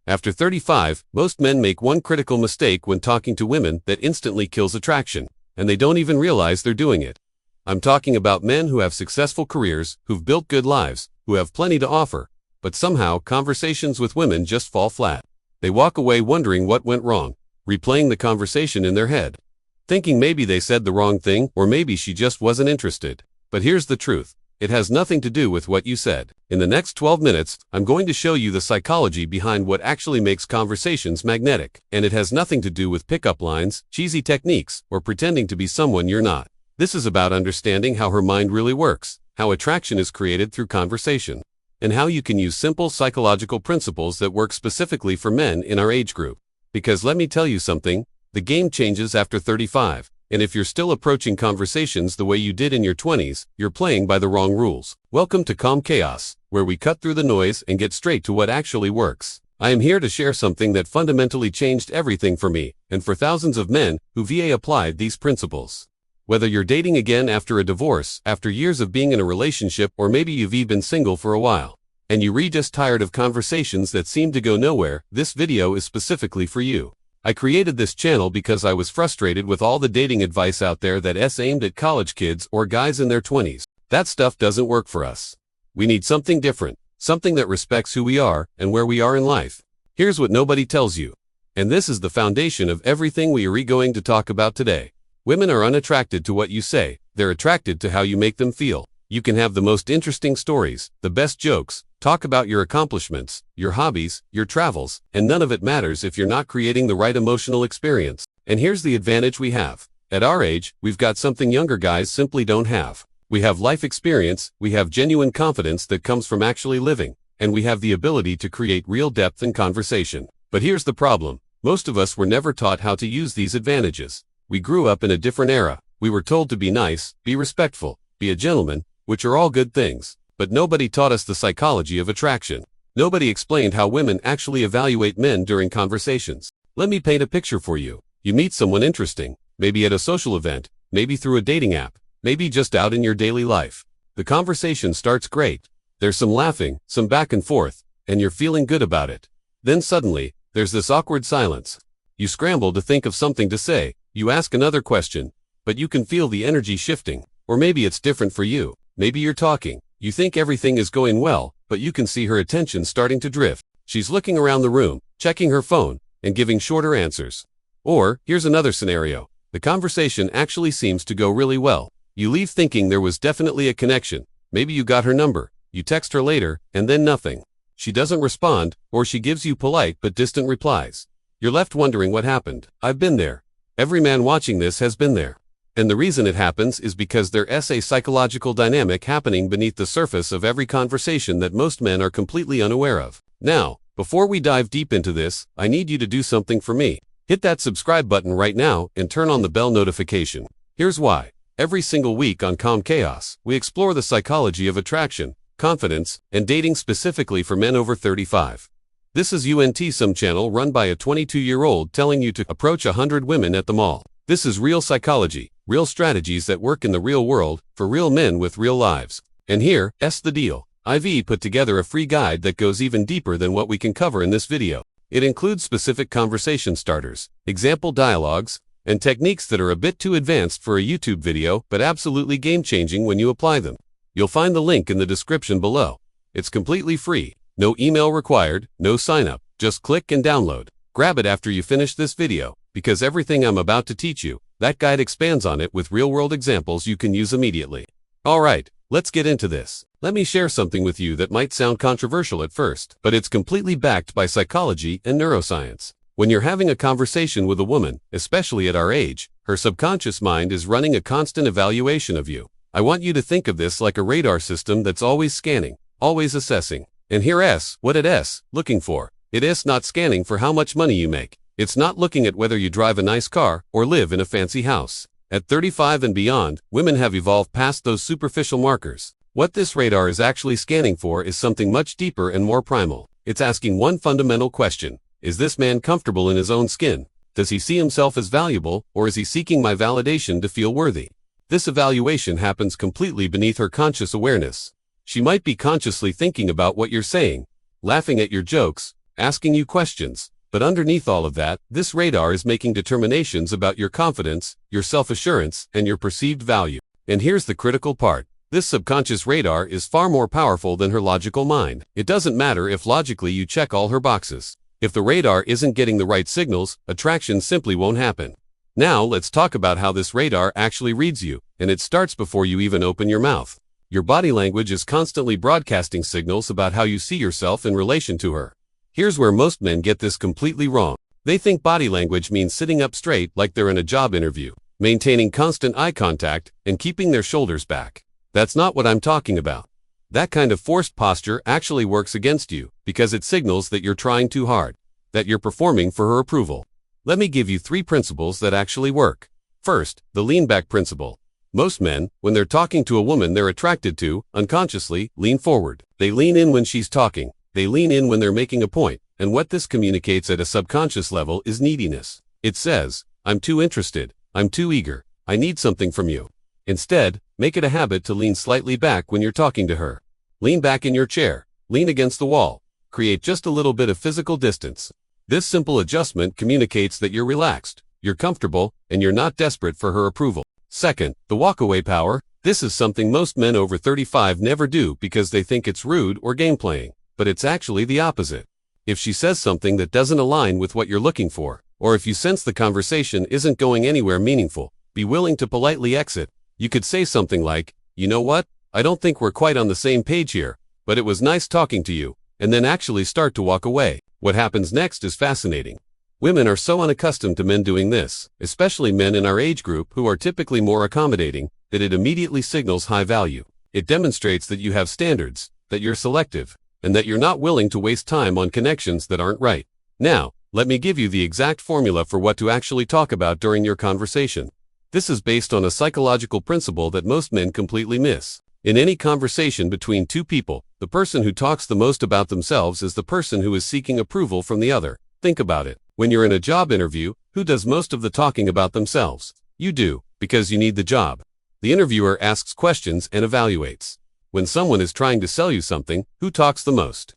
After 35, most men make one critical mistake when talking to women that instantly kills attraction, and they don't even realize they're doing it. I'm talking about men who have successful careers, who've built good lives, who have plenty to offer, but somehow conversations with women just fall flat. They walk away wondering what went wrong, replaying the conversation in their head, thinking maybe they said the wrong thing or maybe she just wasn't interested. But here's the truth. It has nothing to do with what you said. In the next 12 minutes, I'm going to show you the psychology behind what actually makes conversations magnetic. And it has nothing to do with pickup lines, cheesy techniques, or pretending to be someone you're not. This is about understanding how her mind really works, how attraction is created through conversation, and how you can use simple psychological principles that work specifically for men in our age group. Because let me tell you something, the game changes after 35. And if you're still approaching conversations the way you did in your 20s, you're playing by the wrong rules. Welcome to Calm Chaos, where we cut through the noise and get straight to what actually works. I am here to share something that fundamentally changed everything for me, and for thousands of men who have applied these principles. Whether you're dating again after a divorce, after years of being in a relationship, or maybe you've been single for a while, and you're just tired of conversations that seem to go nowhere, this video is specifically for you. I created this channel because I was frustrated with all the dating advice out there that's aimed at college kids or guys in their 20s. That stuff doesn't work for us. We need something different, something that respects who we are and where we are in life. Here's what nobody tells you. And this is the foundation of everything we are going to talk about today. Women are unattracted to what you say, they're attracted to how you make them feel. You can have the most interesting stories, the best jokes, talk about your accomplishments, your hobbies, your travels, and none of it matters if you're not creating the right emotional experience. And here's the advantage we have. At our age, we've got something younger guys simply don't have. We have life experience, we have genuine confidence that comes from actually living, and we have the ability to create real depth in conversation. But here's the problem. Most of us were never taught how to use these advantages. We grew up in a different era. We were told to be nice, be respectful, be a gentleman, which are all good things, but nobody taught us the psychology of attraction. Nobody explained how women actually evaluate men during conversations. Let me paint a picture for you. You meet someone interesting, maybe at a social event, maybe through a dating app, maybe just out in your daily life. The conversation starts great. There's some laughing, some back and forth, and you're feeling good about it. Then suddenly, there's this awkward silence. You scramble to think of something to say. You ask another question, but you can feel the energy shifting. Or maybe it's different for you. Maybe you're talking, you think everything is going well, but you can see her attention starting to drift. She's looking around the room, checking her phone, and giving shorter answers. Or, here's another scenario. The conversation actually seems to go really well. You leave thinking there was definitely a connection. Maybe you got her number, you text her later, and then nothing. She doesn't respond, or she gives you polite but distant replies. You're left wondering what happened. I've been there. Every man watching this has been there. And the reason it happens is because there's a psychological dynamic happening beneath the surface of every conversation that most men are completely unaware of. Now, before we dive deep into this, I need you to do something for me. Hit that subscribe button right now and turn on the bell notification. Here's why. Every single week on Calm Chaos, we explore the psychology of attraction, confidence, and dating specifically for men over 35. This is Some channel run by a 22-year-old telling you to approach 100 women at the mall. This is real psychology, real strategies that work in the real world, for real men with real lives. And here's the deal. I've put together a free guide that goes even deeper than what we can cover in this video. It includes specific conversation starters, example dialogues, and techniques that are a bit too advanced for a YouTube video, but absolutely game-changing when you apply them. You'll find the link in the description below. It's completely free, no email required, no sign-up, just click and download. Grab it after you finish this video, because everything I'm about to teach you, that guide expands on it with real-world examples you can use immediately. Alright, let's get into this. Let me share something with you that might sound controversial at first, but it's completely backed by psychology and neuroscience. When you're having a conversation with a woman, especially at our age, her subconscious mind is running a constant evaluation of you. I want you to think of this like a radar system that's always scanning, always assessing. And here's what it's looking for. It's not scanning for how much money you make. It's not looking at whether you drive a nice car or live in a fancy house. At 35 and beyond, women have evolved past those superficial markers. What this radar is actually scanning for is something much deeper and more primal. It's asking one fundamental question. Is this man comfortable in his own skin? Does he see himself as valuable, or is he seeking my validation to feel worthy? This evaluation happens completely beneath her conscious awareness. She might be consciously thinking about what you're saying, laughing at your jokes, asking you questions. But underneath all of that, this radar is making determinations about your confidence, your self-assurance, and your perceived value. And here's the critical part. This subconscious radar is far more powerful than her logical mind. It doesn't matter if logically you check all her boxes. If the radar isn't getting the right signals, attraction simply won't happen. Now let's talk about how this radar actually reads you, and it starts before you even open your mouth. Your body language is constantly broadcasting signals about how you see yourself in relation to her. Here's where most men get this completely wrong. They think body language means sitting up straight like they're in a job interview, maintaining constant eye contact, and keeping their shoulders back. That's not what I'm talking about. That kind of forced posture actually works against you because it signals that you're trying too hard, that you're performing for her approval. Let me give you 3 principles that actually work. First, the lean back principle. Most men, when they're talking to a woman they're attracted to, unconsciously lean forward. They lean in when she's talking. They lean in when they're making a point, and what this communicates at a subconscious level is neediness. It says, I'm too interested, I'm too eager, I need something from you. Instead, make it a habit to lean slightly back when you're talking to her. Lean back in your chair, lean against the wall, create just a little bit of physical distance. This simple adjustment communicates that you're relaxed, you're comfortable, and you're not desperate for her approval. Second, the walkaway power. This is something most men over 35 never do because they think it's rude or game playing. But it's actually the opposite. If she says something that doesn't align with what you're looking for, or if you sense the conversation isn't going anywhere meaningful, be willing to politely exit. You could say something like, you know what, I don't think we're quite on the same page here, but it was nice talking to you, and then actually start to walk away. What happens next is fascinating. Women are so unaccustomed to men doing this, especially men in our age group who are typically more accommodating, that it immediately signals high value. It demonstrates that you have standards, that you're selective, and that you're not willing to waste time on connections that aren't right. Now, let me give you the exact formula for what to actually talk about during your conversation. This is based on a psychological principle that most men completely miss. In any conversation between 2 people, the person who talks the most about themselves is the person who is seeking approval from the other. Think about it. When you're in a job interview, who does most of the talking about themselves? You do, because you need the job. The interviewer asks questions and evaluates. When someone is trying to sell you something, who talks the most?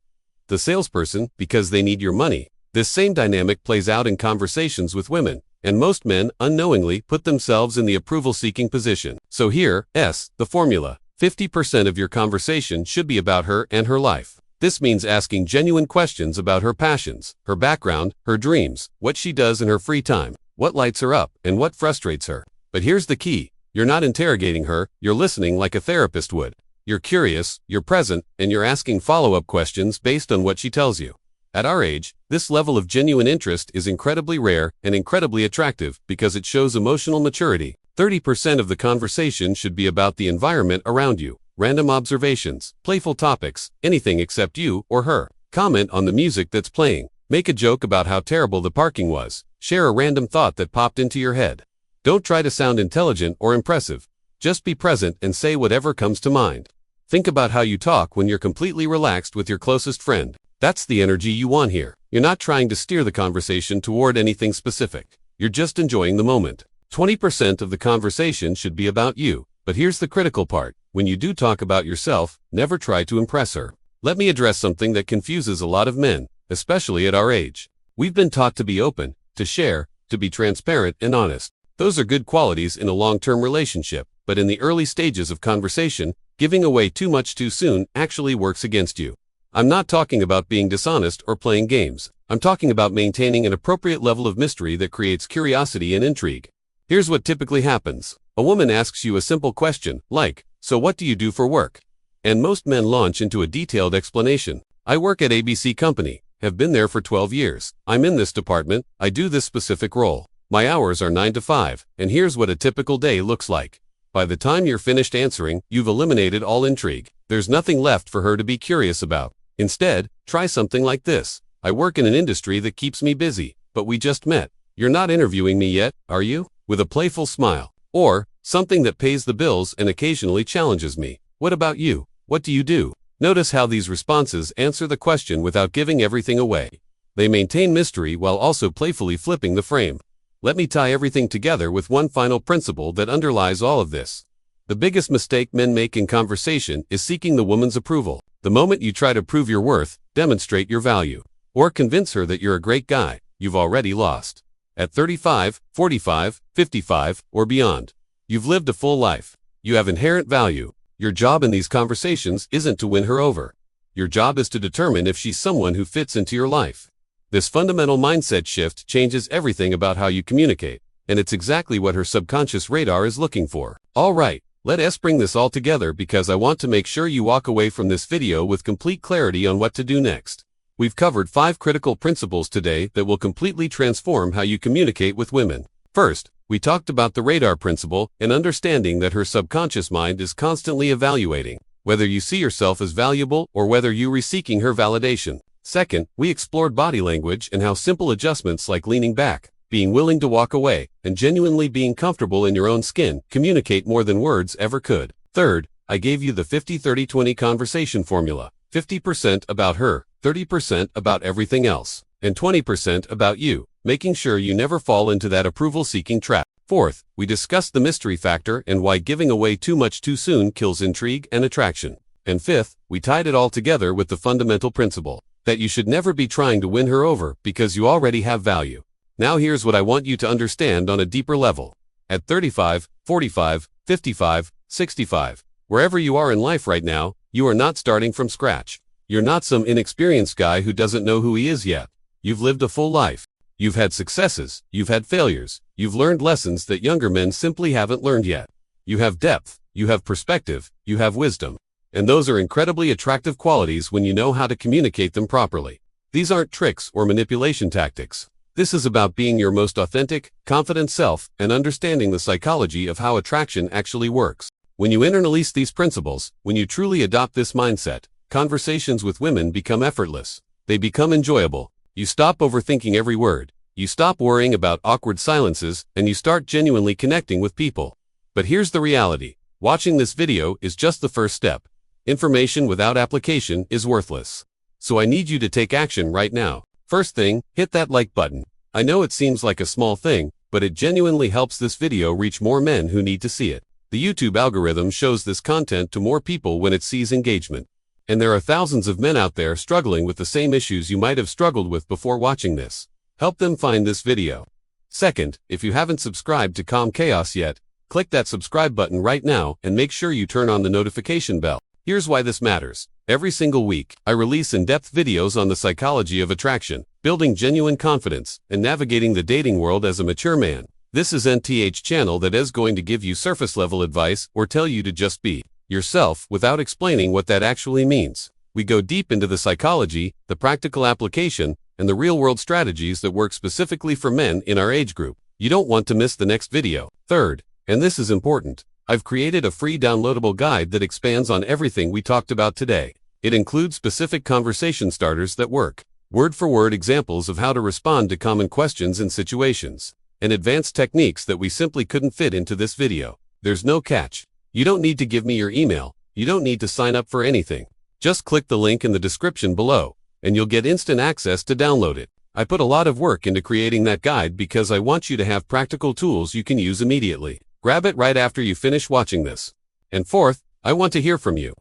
The salesperson, because they need your money. This same dynamic plays out in conversations with women, and most men unknowingly put themselves in the approval-seeking position. So here, the formula. 50% of your conversation should be about her and her life. This means asking genuine questions about her passions, her background, her dreams, what she does in her free time, what lights her up, and what frustrates her. But here's the key. You're not interrogating her, you're listening like a therapist would. You're curious, you're present, and you're asking follow-up questions based on what she tells you. At our age, this level of genuine interest is incredibly rare and incredibly attractive because it shows emotional maturity. 30% of the conversation should be about the environment around you, random observations, playful topics, anything except you or her. Comment on the music that's playing. Make a joke about how terrible the parking was. Share a random thought that popped into your head. Don't try to sound intelligent or impressive. Just be present and say whatever comes to mind. Think about how you talk when you're completely relaxed with your closest friend. That's the energy you want here. You're not trying to steer the conversation toward anything specific. You're just enjoying the moment. 20% of the conversation should be about you. But here's the critical part. When you do talk about yourself, never try to impress her. Let me address something that confuses a lot of men, especially at our age. We've been taught to be open, to share, to be transparent and honest. Those are good qualities in a long-term relationship, but in the early stages of conversation, giving away too much too soon actually works against you. I'm not talking about being dishonest or playing games. I'm talking about maintaining an appropriate level of mystery that creates curiosity and intrigue. Here's what typically happens. A woman asks you a simple question, like, so what do you do for work? And most men launch into a detailed explanation. I work at ABC Company, have been there for 12 years. I'm in this department, I do this specific role. My hours are 9 to 5, and here's what a typical day looks like. By the time you're finished answering, you've eliminated all intrigue. There's nothing left for her to be curious about. Instead, try something like this. I work in an industry that keeps me busy, but we just met. You're not interviewing me yet, are you? With a playful smile. Or, something that pays the bills and occasionally challenges me. What about you? What do you do? Notice how these responses answer the question without giving everything away. They maintain mystery while also playfully flipping the frame. Let me tie everything together with one final principle that underlies all of this. The biggest mistake men make in conversation is seeking the woman's approval. The moment you try to prove your worth, demonstrate your value, or convince her that you're a great guy, you've already lost. At 35, 45, 55, or beyond, you've lived a full life. You have inherent value. Your job in these conversations isn't to win her over. Your job is to determine if she's someone who fits into your life. This fundamental mindset shift changes everything about how you communicate, and it's exactly what her subconscious radar is looking for. All right, let us bring this all together because I want to make sure you walk away from this video with complete clarity on what to do next. We've covered 5 critical principles today that will completely transform how you communicate with women. First, we talked about the radar principle and understanding that her subconscious mind is constantly evaluating whether you see yourself as valuable or whether you're seeking her validation. Second, we explored body language and how simple adjustments like leaning back, being willing to walk away, and genuinely being comfortable in your own skin communicate more than words ever could. Third, I gave you the 50-30-20 conversation formula: 50% about her, 30% about everything else, and 20% about you, making sure you never fall into that approval-seeking trap. Fourth, we discussed the mystery factor and why giving away too much too soon kills intrigue and attraction. And fifth, we tied it all together with the fundamental principle that you should never be trying to win her over because you already have value. Now here's what I want you to understand on a deeper level. At 35, 45, 55, 65, wherever you are in life right now, you are not starting from scratch. You're not some inexperienced guy who doesn't know who he is yet. You've lived a full life. You've had successes, you've had failures, you've learned lessons that younger men simply haven't learned yet. You have depth, you have perspective, you have wisdom. And those are incredibly attractive qualities when you know how to communicate them properly. These aren't tricks or manipulation tactics. This is about being your most authentic, confident self and understanding the psychology of how attraction actually works. When you internalize these principles, when you truly adopt this mindset, conversations with women become effortless. They become enjoyable. You stop overthinking every word. You stop worrying about awkward silences, and you start genuinely connecting with people. But here's the reality. Watching this video is just the first step. Information without application is worthless. So I need you to take action right now. First thing, hit that like button. I know it seems like a small thing, but it genuinely helps this video reach more men who need to see it. The YouTube algorithm shows this content to more people when it sees engagement. And there are thousands of men out there struggling with the same issues you might have struggled with before watching this. Help them find this video. Second, if you haven't subscribed to Calm Chaos yet, click that subscribe button right now and make sure you turn on the notification bell. Here's why this matters. Every single week, I release in-depth videos on the psychology of attraction, building genuine confidence, and navigating the dating world as a mature man. This is NTH channel that is going to give you surface-level advice or tell you to just be yourself without explaining what that actually means. We go deep into the psychology, the practical application, and the real-world strategies that work specifically for men in our age group. You don't want to miss the next video. Third, and this is important, I've created a free downloadable guide that expands on everything we talked about today. It includes specific conversation starters that work, word-for-word examples of how to respond to common questions and situations, and advanced techniques that we simply couldn't fit into this video. There's no catch. You don't need to give me your email. You don't need to sign up for anything. Just click the link in the description below, and you'll get instant access to download it. I put a lot of work into creating that guide because I want you to have practical tools you can use immediately. Grab it right after you finish watching this. And fourth, I want to hear from you.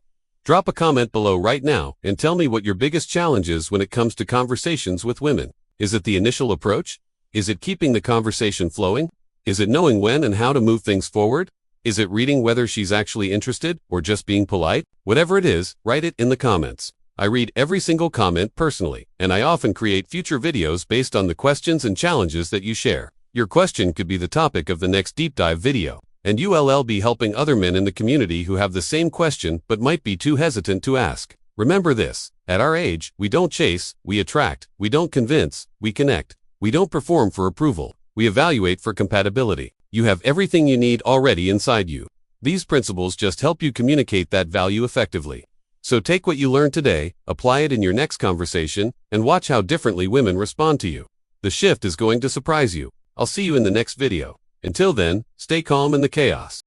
Drop a comment below right now and tell me what your biggest challenge is when it comes to conversations with women. Is it the initial approach? Is it keeping the conversation flowing? Is it knowing when and how to move things forward? Is it reading whether she's actually interested or just being polite? Whatever it is, write it in the comments. I read every single comment personally, and I often create future videos based on the questions and challenges that you share. Your question could be the topic of the next deep dive video, and you'll be helping other men in the community who have the same question but might be too hesitant to ask. Remember this, at our age, we don't chase, we attract, we don't convince, we connect. We don't perform for approval, we evaluate for compatibility. You have everything you need already inside you. These principles just help you communicate that value effectively. So take what you learned today, apply it in your next conversation, and watch how differently women respond to you. The shift is going to surprise you. I'll see you in the next video. Until then, stay calm in the chaos.